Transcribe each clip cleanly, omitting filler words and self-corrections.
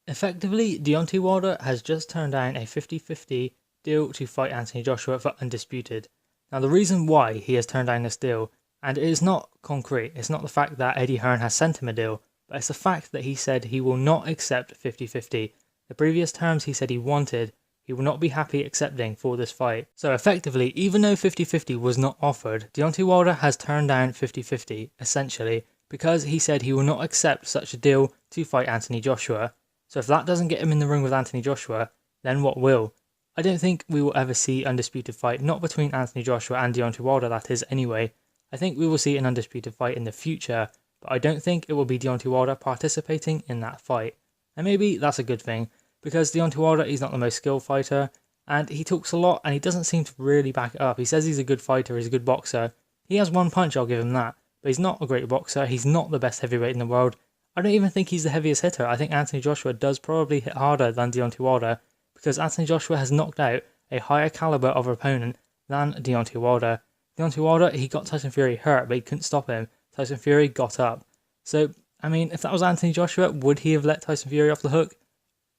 Effectively, Deontay Wilder has just turned down a 50-50 deal to fight Anthony Joshua for Undisputed. Now, the reason why he has turned down this deal, and it is not concrete, it's not the fact that Eddie Hearn has sent him a deal, but it's the fact that he said he will not accept 50-50. The previous terms he said he wanted, he will not be happy accepting for this fight. So effectively, even though 50-50 was not offered, Deontay Wilder has turned down 50-50, essentially, because he said he will not accept such a deal to fight Anthony Joshua. So if that doesn't get him in the ring with Anthony Joshua, then what will? I don't think we will ever see Undisputed fight, not between Anthony Joshua and Deontay Wilder, that is, anyway. I think we will see an Undisputed fight in the future, but I don't think it will be Deontay Wilder participating in that fight. And maybe that's a good thing, because Deontay Wilder is not the most skilled fighter, and he talks a lot and he doesn't seem to really back it up. He says he's a good fighter, he's a good boxer. He has one punch, I'll give him that, but he's not a great boxer, he's not the best heavyweight in the world. I don't even think he's the heaviest hitter. I think Anthony Joshua does probably hit harder than Deontay Wilder, because Anthony Joshua has knocked out a higher caliber of opponent than Deontay Wilder. Deontay Wilder, he got Tyson Fury hurt, but he couldn't stop him. Tyson Fury got up. So, I mean, if that was Anthony Joshua, would he have let Tyson Fury off the hook?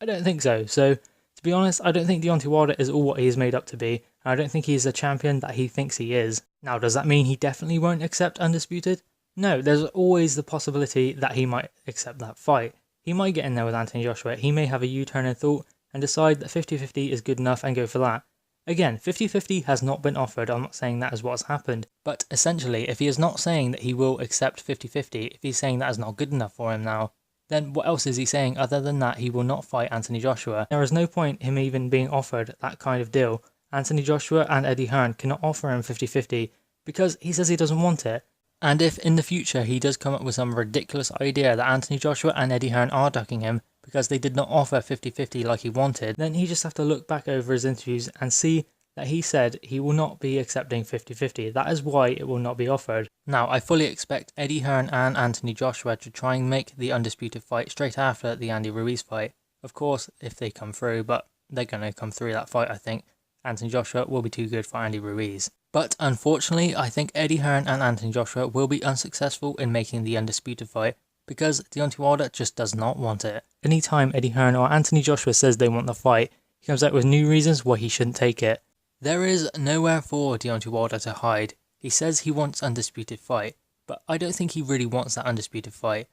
I don't think so. So, to be honest, I don't think Deontay Wilder is all what he is made up to be, and I don't think he is the champion that he thinks he is. Now, does that mean he definitely won't accept Undisputed? No, there's always the possibility that he might accept that fight. He might get in there with Anthony Joshua, he may have a U-turn in thought and decide that 50-50 is good enough and go for that. Again, 50-50 has not been offered, I'm not saying that is what has happened, but essentially, if he is not saying that he will accept 50-50, if he's saying that is not good enough for him now, then what else is he saying other than that he will not fight Anthony Joshua? There is no point him even being offered that kind of deal. Anthony Joshua and Eddie Hearn cannot offer him 50-50 because he says he doesn't want it. And if in the future he does come up with some ridiculous idea that Anthony Joshua and Eddie Hearn are ducking him because they did not offer 50-50 like he wanted, then he just have to look back over his interviews and see that he said he will not be accepting 50-50. That is why it will not be offered. Now, I fully expect Eddie Hearn and Anthony Joshua to try and make the Undisputed fight straight after the Andy Ruiz fight. Of course, if they come through, but they're going to come through that fight, I think. Anthony Joshua will be too good for Andy Ruiz. But unfortunately, I think Eddie Hearn and Anthony Joshua will be unsuccessful in making the Undisputed fight because Deontay Wilder just does not want it. Anytime Eddie Hearn or Anthony Joshua says they want the fight, he comes out with new reasons why he shouldn't take it. There is nowhere for Deontay Wilder to hide. He says he wants Undisputed fight, but I don't think he really wants that Undisputed fight.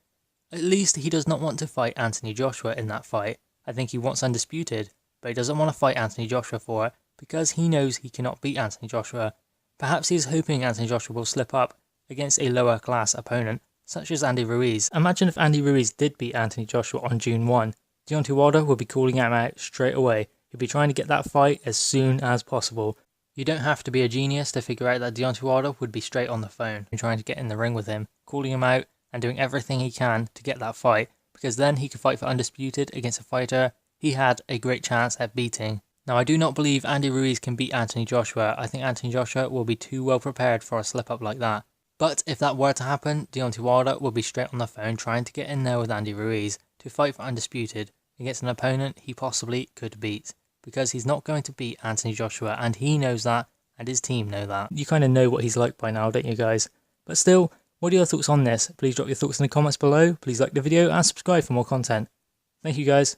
At least he does not want to fight Anthony Joshua in that fight. I think he wants Undisputed, but he doesn't want to fight Anthony Joshua for it because he knows he cannot beat Anthony Joshua. Perhaps he is hoping Anthony Joshua will slip up against a lower class opponent, such as Andy Ruiz. Imagine if Andy Ruiz did beat Anthony Joshua on June 1. Deontay Wilder would be calling him out straight away. He'd be trying to get that fight as soon as possible. You don't have to be a genius to figure out that Deontay Wilder would be straight on the phone and trying to get in the ring with him, calling him out and doing everything he can to get that fight, because then he could fight for Undisputed against a fighter he had a great chance at beating. Now, I do not believe Andy Ruiz can beat Anthony Joshua. I think Anthony Joshua will be too well prepared for a slip-up like that. But if that were to happen, Deontay Wilder will be straight on the phone trying to get in there with Andy Ruiz to fight for Undisputed against an opponent he possibly could beat. Because he's not going to beat Anthony Joshua, and he knows that, and his team know that. You kind of know what he's like by now, don't you guys? But still, what are your thoughts on this? Please drop your thoughts in the comments below. Please like the video and subscribe for more content. Thank you guys.